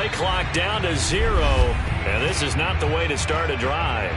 Play clock down to 0, and this is not the way to start a drive.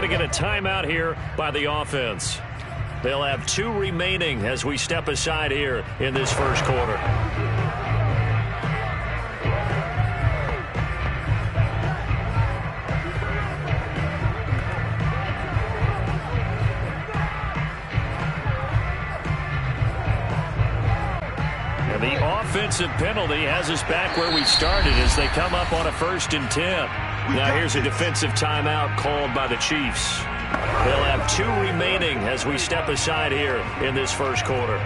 Get a timeout here by the offense. They'll have 2 remaining as we step aside here in this first quarter. And the offensive penalty has us back where we started as they come up on a 1st and 10. Now here's a defensive timeout called by the Chiefs. They'll have 2 remaining as we step aside here in this first quarter.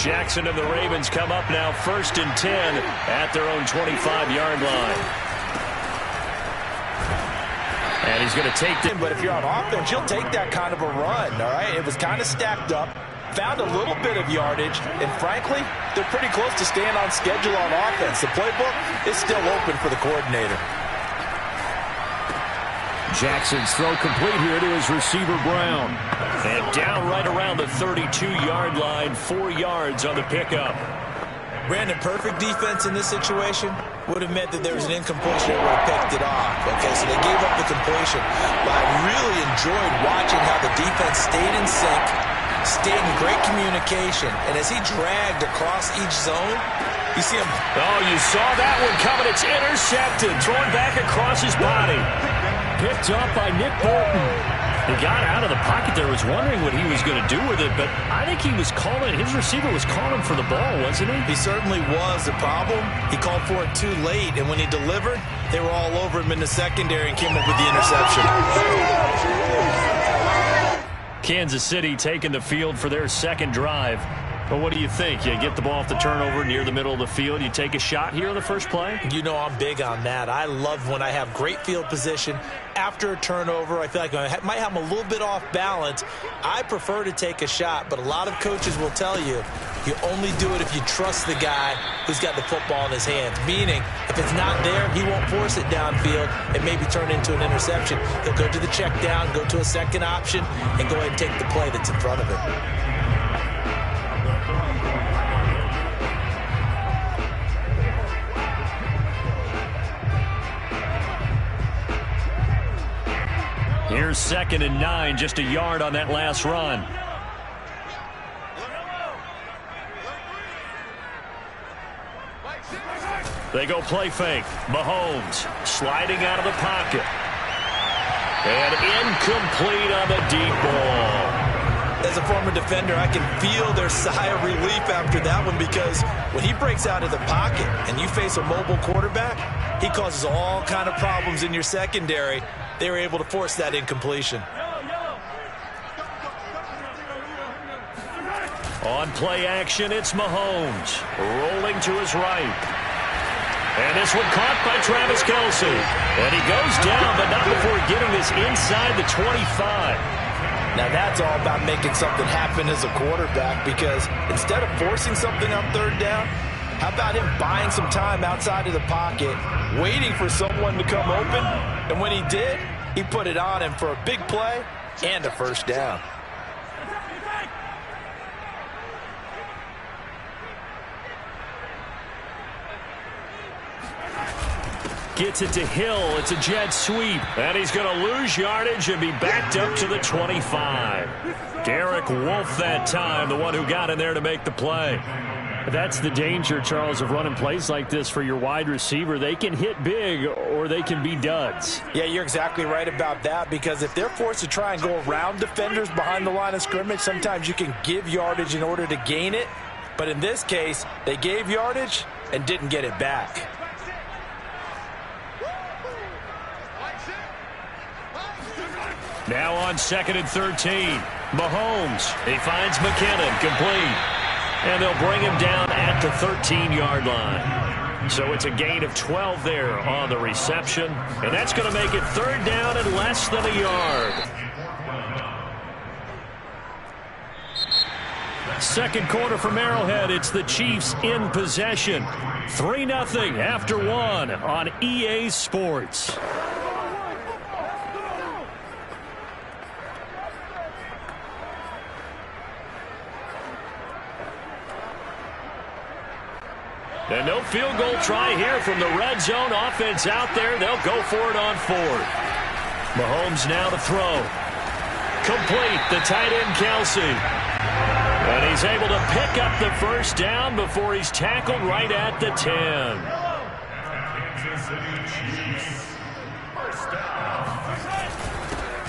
Jackson and the Ravens come up now 1st and 10 at their own 25-yard line. And he's going to take it. But if you're on offense, you'll take that kind of a run, all right? It was kind of stacked up. Found a little bit of yardage, and frankly, they're pretty close to staying on schedule on offense. The playbook is still open for the coordinator. Jackson's throw complete here to his receiver, Brown. And down right around the 32-yard line, 4 yards on the pickup. Brandon, perfect defense in this situation would have meant that there was an incompletion that would have picked it off. Okay, so they gave up the completion. But I really enjoyed watching how the defense stayed in sync, stayed in great communication, and as he dragged across each zone, you see him. Oh, you saw that one coming. It's intercepted, thrown back across his body. Picked up by Nick Bolton. He got out of the pocket there, was wondering what he was going to do with it, but I think he was calling, his receiver was calling for the ball, wasn't he? He certainly was. The problem, he called for it too late, and when he delivered, they were all over him in the secondary and came up with the interception. Kansas City taking the field for their second drive. But what do you think? You get the ball off the turnover near the middle of the field. You take a shot here on the first play? You know I'm big on that. I love when I have great field position. After a turnover, I feel like I might have them a little bit off balance. I prefer to take a shot, but a lot of coaches will tell you, you only do it if you trust the guy who's got the football in his hands. Meaning, if it's not there, he won't force it downfield and maybe turn into an interception. He'll go to the check down, go to a second option, and go ahead and take the play that's in front of him. Here's 2nd and 9, just a yard on that last run. They go play fake. Mahomes sliding out of the pocket. And incomplete on the deep ball. As a former defender, I can feel their sigh of relief after that one, because when he breaks out of the pocket and you face a mobile quarterback, he causes all kind of problems in your secondary. They were able to force that incompletion. On play action, it's Mahomes rolling to his right. And this one caught by Travis Kelce. And he goes down, but not before getting this inside the 25. Now that's all about making something happen as a quarterback, because instead of forcing something on 3rd down, how about him buying some time outside of the pocket, waiting for someone to come open, and when he did, he put it on him for a big play and a 1st down. Gets it to Hill. It's a jet sweep. And he's going to lose yardage and be backed up to the 25. Derek Wolfe that time, the one who got in there to make the play. That's the danger, Charles, of running plays like this for your wide receiver. They can hit big or they can be duds. Yeah, you're exactly right about that, because if they're forced to try and go around defenders behind the line of scrimmage, sometimes you can give yardage in order to gain it. But in this case, they gave yardage and didn't get it back. Now on 2nd and 13. Mahomes. He finds McKinnon. Complete. And they'll bring him down at the 13-yard line. So it's a gain of 12 there on the reception. And that's going to make it 3rd down and less than a yard. Second quarter from Arrowhead. It's the Chiefs in possession. 3-0 after 1 on EA Sports. And no field goal try here from the red zone offense out there. They'll go for it on 4th. Mahomes now to throw. Complete. The tight end, Kelsey. And he's able to pick up the first down before he's tackled right at the 10.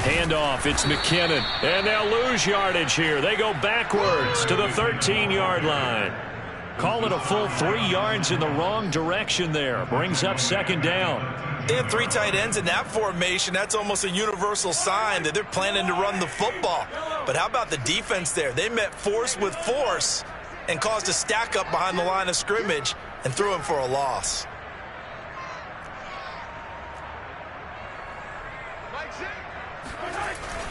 Handoff. It's McKinnon. And they'll lose yardage here. They go backwards to the 13-yard line. Call it a full 3 yards in the wrong direction there. Brings up 2nd down. They have 3 tight ends in that formation. That's almost a universal sign that they're planning to run the football. But how about the defense there? They met force with force and caused a stack up behind the line of scrimmage and threw him for a loss.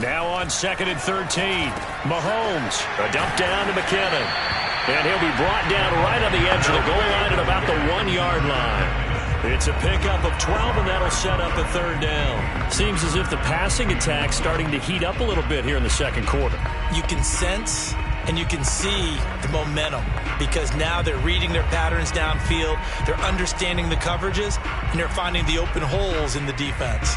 Now on 2nd and 13. Mahomes. A dump down to McKinnon. And he'll be brought down right on the edge of the goal line at about the 1-yard line. It's a pickup of 12, and that'll set up a 3rd down. Seems as if the passing attack's starting to heat up a little bit here in the second quarter. You can sense and you can see the momentum because now they're reading their patterns downfield, they're understanding the coverages, and they're finding the open holes in the defense.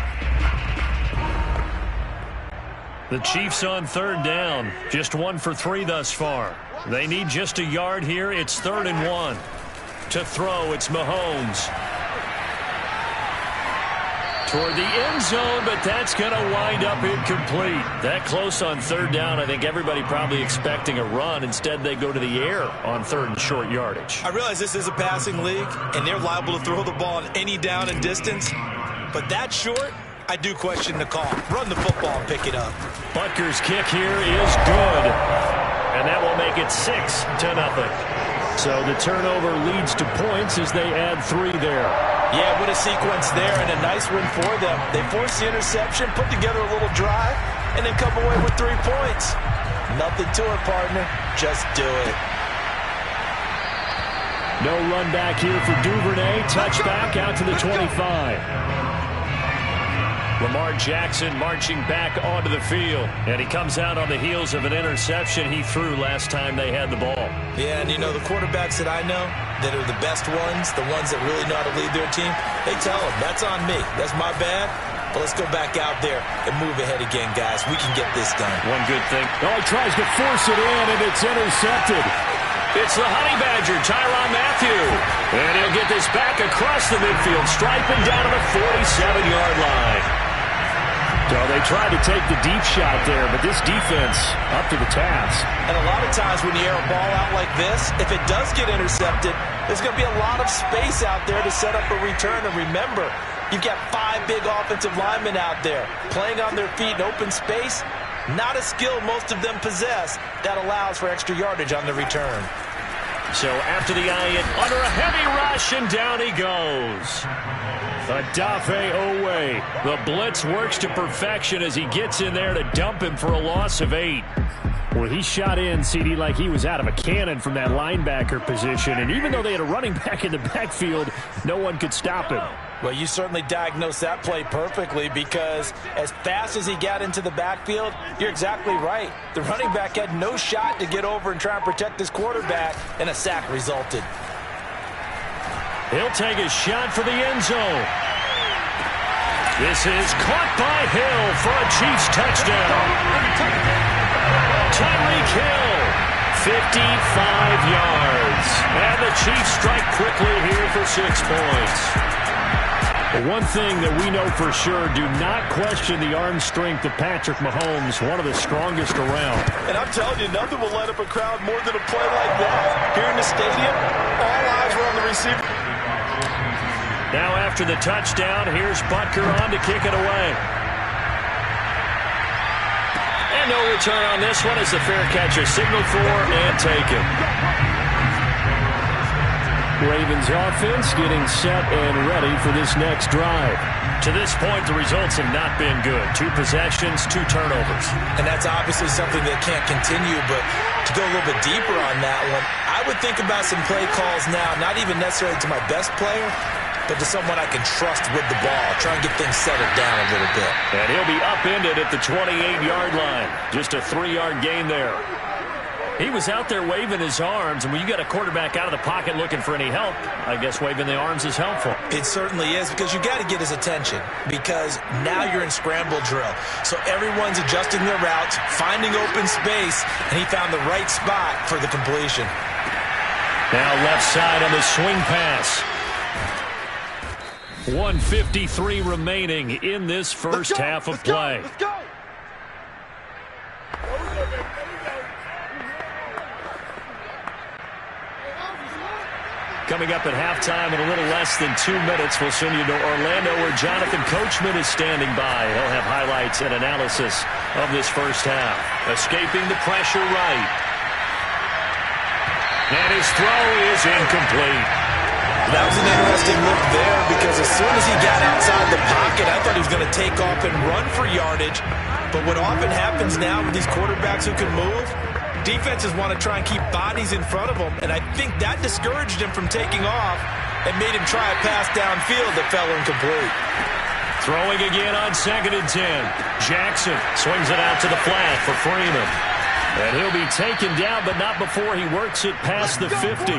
The Chiefs on 3rd down. Just 1 for 3 thus far. They need just a yard here. It's 3rd and 1. To throw, it's Mahomes. Toward the end zone, but that's going to wind up incomplete. That close on 3rd down, I think everybody probably expecting a run. Instead, they go to the air on 3rd and short yardage. I realize this is a passing league, and they're liable to throw the ball on any down and distance. But that short, I do question the call. Run the football and pick it up. Butker's kick here is good. And that will make it 6-0. So the turnover leads to points as they add 3 there. Yeah, what a sequence there and a nice win for them. They forced the interception, put together a little drive, and then come away with 3 points. Nothing to it, partner. Just do it. No run back here for Duvernay. Touchback out to the 25. Lamar Jackson marching back onto the field. And he comes out on the heels of an interception he threw last time they had the ball. Yeah, and you know, the quarterbacks that I know that are the best ones, the ones that really know how to lead their team, they tell them, that's on me. That's my bad. But let's go back out there and move ahead again, guys. We can get this done. One good thing. Oh, he tries to force it in, and it's intercepted. It's the Honey Badger, Tyrann Mathieu. And he'll get this back across the midfield, striping down to the 47-yard line. So they tried to take the deep shot there, but this defense up to the task. And a lot of times when you air a ball out like this, if it does get intercepted, there's going to be a lot of space out there to set up a return. And remember, you've got 5 big offensive linemen out there playing on their feet in open space. Not a skill most of them possess that allows for extra yardage on the return. So after the eye under a heavy rush, and down he goes. Adafe Owe. The blitz works to perfection as he gets in there to dump him for a loss of 8. Well, he shot in, CD, like he was out of a cannon from that linebacker position. And even though they had a running back in the backfield, no one could stop him. Well, you certainly diagnosed that play perfectly because as fast as he got into the backfield, you're exactly right. The running back had no shot to get over and try and protect his quarterback, and a sack resulted. He'll take a shot for the end zone. This is caught by Hill for a Chiefs touchdown. Tyreek Hill, 55 yards. And the Chiefs strike quickly here for 6 points. One thing that we know for sure, do not question the arm strength of Patrick Mahomes, one of the strongest around. And I'm telling you, nothing will light up a crowd more than a play like that. Here in the stadium, all eyes were on the receiver. Now after the touchdown, here's Butker on to kick it away. And no return on this one as the fair catch is signaled for and taken. Ravens offense getting set and ready for this next drive. To this point, the results have not been good. 2 possessions, 2 turnovers. And that's obviously something that can't continue, but to go a little bit deeper on that one, I would think about some play calls now, not even necessarily to my best player, but to someone I can trust with the ball. Try and get things settled down a little bit. And he'll be upended at the 28-yard line. Just a 3-yard gain there. He was out there waving his arms, and when you got a quarterback out of the pocket looking for any help, I guess waving the arms is helpful. It certainly is, because you got to get his attention, because now you're in scramble drill. So everyone's adjusting their routes, finding open space, and he found the right spot for the completion. Now left side on the swing pass. 1:53 remaining in this first half of play. Let's go. Coming up at halftime in a little less than 2 minutes, we'll send you to Orlando where Jonathan Coachman is standing by. He'll have highlights and analysis of this first half. Escaping the pressure right. And his throw is incomplete. That was an interesting look there, because as soon as he got outside the pocket, I thought he was going to take off and run for yardage. But what often happens now with these quarterbacks who can move, defenses want to try and keep bodies in front of them, and I think that discouraged him from taking off and made him try a pass downfield that fell incomplete. Throwing again on 2nd and 10. Jackson swings it out to the flat for Freeman. And he'll be taken down, but not before he works it past the 50.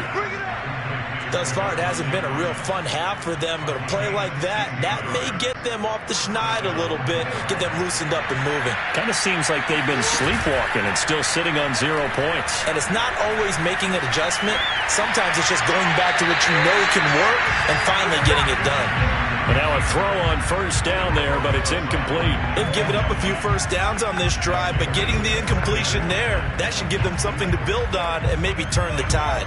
Thus far, it hasn't been a real fun half for them, but a play like that may get them off the schneid a little bit, get them loosened up and moving. Kind of seems like they've been sleepwalking and still sitting on 0 points. And it's not always making an adjustment. Sometimes it's just going back to what you know can work and finally getting it done. But now a throw on 1st down there, but it's incomplete. They've given up a few 1st downs on this drive, but getting the incompletion there, that should give them something to build on and maybe turn the tide.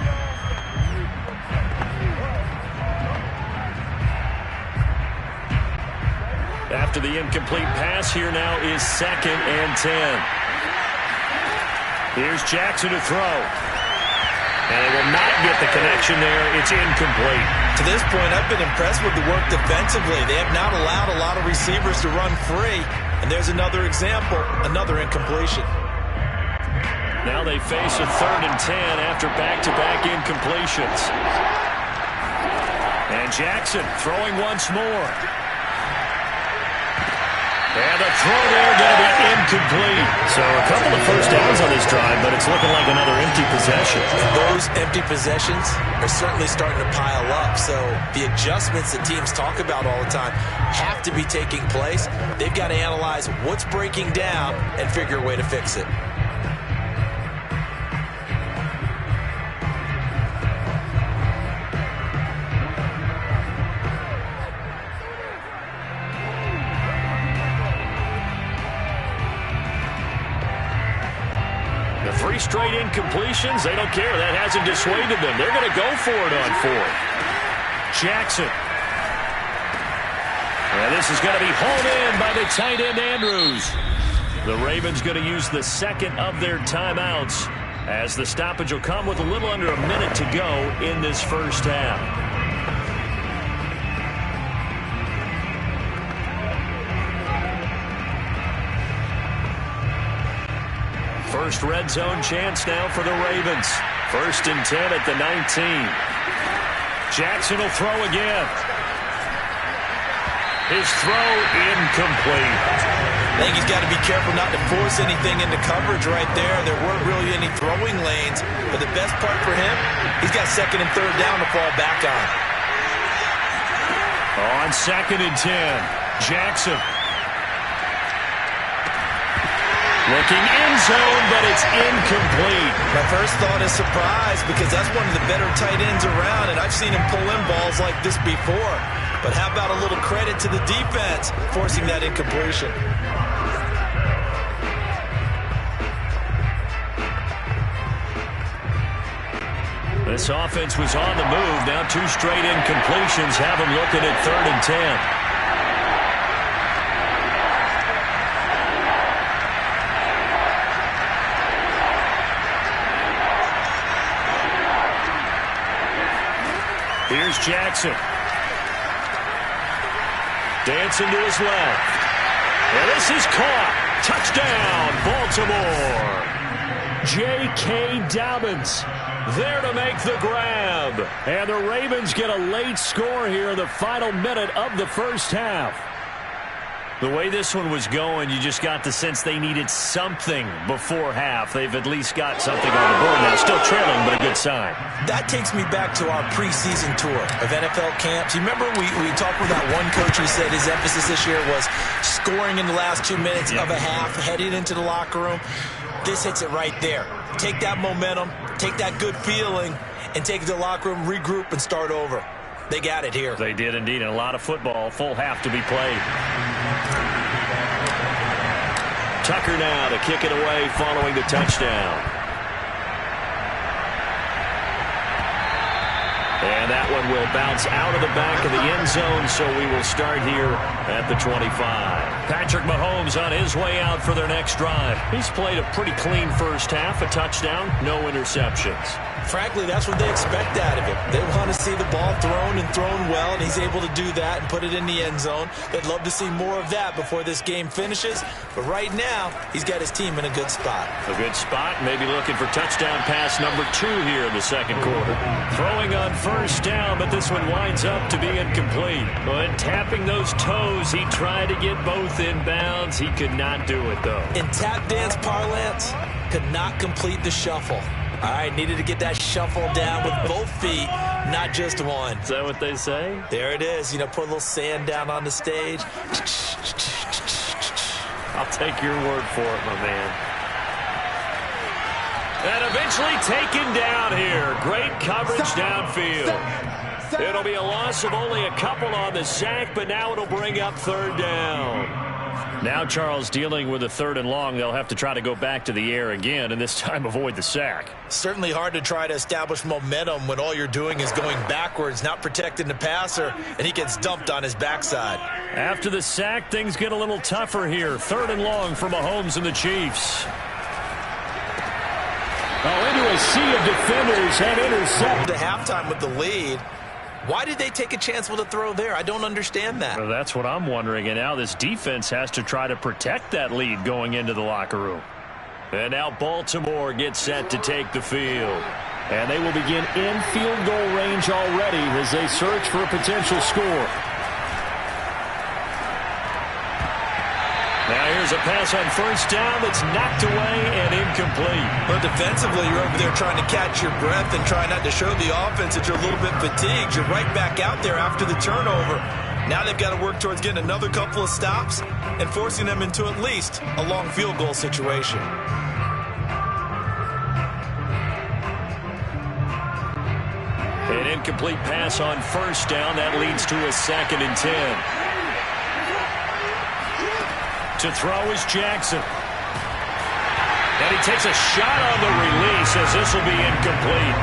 After the incomplete pass, here now is 2nd and 10. Here's Jackson to throw. And they will not get the connection there. It's incomplete. To this point, I've been impressed with the work defensively. They have not allowed a lot of receivers to run free. And there's another example, another incompletion. Now they face a 3rd and 10 after back-to-back incompletions. And Jackson throwing once more. And the throw there going to be incomplete. So a couple of 1st downs on this drive, but it's looking like another empty possession. And those empty possessions are certainly starting to pile up. So the adjustments that teams talk about all the time have to be taking place. They've got to analyze what's breaking down and figure a way to fix it. The 3 straight incompletions, they don't care. That hasn't dissuaded them. They're going to go for it on 4th. Jackson. And this is going to be hauled in by the tight end, Andrews. The Ravens going to use the 2nd of their timeouts, as the stoppage will come with a little under a minute to go in this first half. First red zone chance now for the Ravens. 1st and 10 at the 19. Jackson will throw again. His throw incomplete. I think he's got to be careful not to force anything into coverage right there. There weren't really any throwing lanes, but the best part for him, he's got 2nd and 3rd down to fall back on. On 2nd and 10, Jackson. Looking end zone, but it's incomplete. My first thought is surprise, because that's one of the better tight ends around, and I've seen him pull in balls like this before. But how about a little credit to the defense forcing that incompletion? This offense was on the move. Now 2 straight incompletions have them looking at 3rd and 10. Here's Jackson. Dancing to his left. And this is caught. Touchdown, Baltimore. J.K. Dobbins there to make the grab. And the Ravens get a late score here in the final minute of the first half. The way this one was going, you just got the sense they needed something before half. They've at least got something on the board now. Still trailing, but a good sign. That takes me back to our preseason tour of NFL camps. You remember we talked with that one coach who said his emphasis this year was scoring in the last 2 minutes of a half, heading into the locker room. This hits it right there. Take that momentum, take that good feeling, and take it to the locker room, regroup, and start over. They got it here. They did indeed, and a lot of football, full half to be played. Tucker now to kick it away following the touchdown. And that one will bounce out of the back of the end zone, so we will start here at the 25. Patrick Mahomes on his way out for their next drive. He's played a pretty clean first half, a touchdown, no interceptions. Frankly, that's what they expect out of him. They want to see the ball thrown and thrown well, and he's able to do that and put it in the end zone. They'd love to see more of that before this game finishes. But right now, he's got his team in a good spot. A good spot, maybe looking for touchdown pass number 2 here in the second quarter. Throwing on first down, but this one winds up to be incomplete. But tapping those toes, he tried to get both in bounds. He could not do it, though. In tap dance parlance, could not complete the shuffle. All right, needed to get that shuffle down with both feet, not just one. Is that what they say? There it is. You know, put a little sand down on the stage. I'll take your word for it, my man. And eventually taken down here. Great coverage downfield. It'll be a loss of only a couple on the sack, but now it'll bring up third down. Now Charles dealing with a 3rd and long. They'll have to try to go back to the air again, and this time avoid the sack. Certainly hard to try to establish momentum when all you're doing is going backwards, not protecting the passer, and he gets dumped on his backside. After the sack, things get a little tougher here. 3rd and long for Mahomes and the Chiefs. Into a sea of defenders and intercept. To halftime with the lead. Why did they take a chance with a throw there? I don't understand that. Well, that's what I'm wondering. And now this defense has to try to protect that lead going into the locker room. And now Baltimore gets set to take the field. And they will begin in field goal range already as they search for a potential score. Now here's a pass on first down that's knocked away and incomplete. But defensively, you're over there trying to catch your breath and try not to show the offense that you're a little bit fatigued. You're right back out there after the turnover. Now they've got to work towards getting another couple of stops and forcing them into at least a long field goal situation. An incomplete pass on first down. That leads to a 2nd and 10. To throw is Jackson. And he takes a shot on the release as this will be incomplete.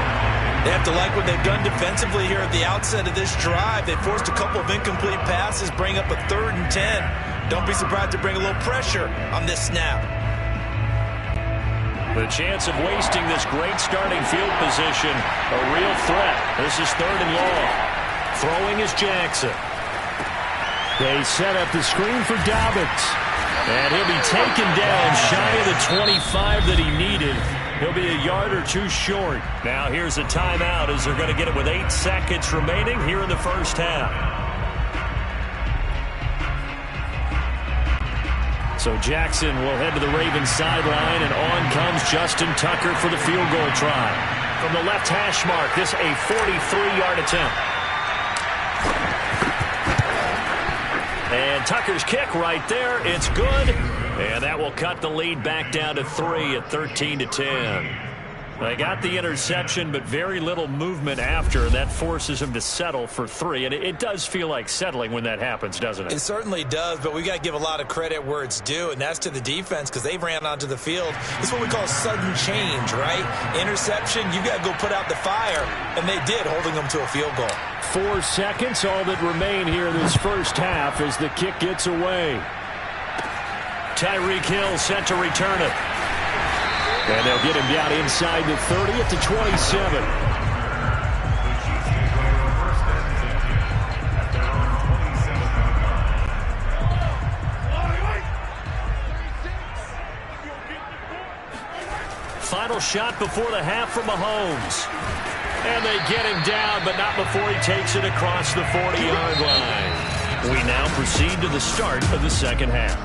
They have to like what they've done defensively here at the outset of this drive. They forced a couple of incomplete passes, bring up a 3rd and 10. Don't be surprised to bring a little pressure on this snap. The chance of wasting this great starting field position, a real threat. This is 3rd and long. Throwing is Jackson. They set up the screen for Dobbins. And he'll be taken down shy of the 25 that he needed. He'll be a yard or 2 short. Now here's a timeout as they're going to get it with 8 seconds remaining here in the first half. So Jackson will head to the Ravens sideline, and on comes Justin Tucker for the field goal try. From the left hash mark, this a 43-yard attempt. And Tucker's kick right there. It's good. And that will cut the lead back down to 3 at 13-10. They got the interception, but very little movement after. That forces him to settle for 3. And it does feel like settling when that happens, doesn't it? It certainly does, but we got to give a lot of credit where it's due, and that's to the defense because they ran onto the field. This is what we call sudden change, right? Interception, you got to go put out the fire, and they did, holding them to a field goal. 4 seconds, all that remain here in this first half as the kick gets away. Tyreek Hill set to return it. And they'll get him down inside the 30 at the 27. final shot before the half from Mahomes. And they get him down, but not before he takes it across the 40-yard line. We now proceed to the start of the second half.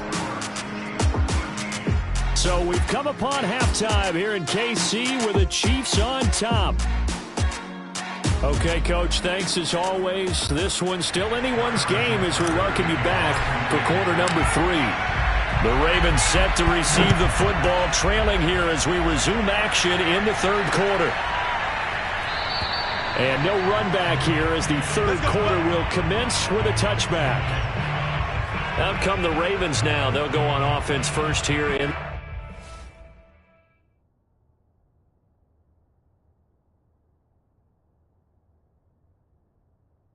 So we've come upon halftime here in KC with the Chiefs on top. Okay, Coach, thanks as always. This one's still anyone's game as we welcome you back for quarter number 3. The Ravens set to receive the football, trailing here as we resume action in the third quarter. And no run back here as the third quarter will commence with a touchback. Out come the Ravens now. They'll go on offense first here in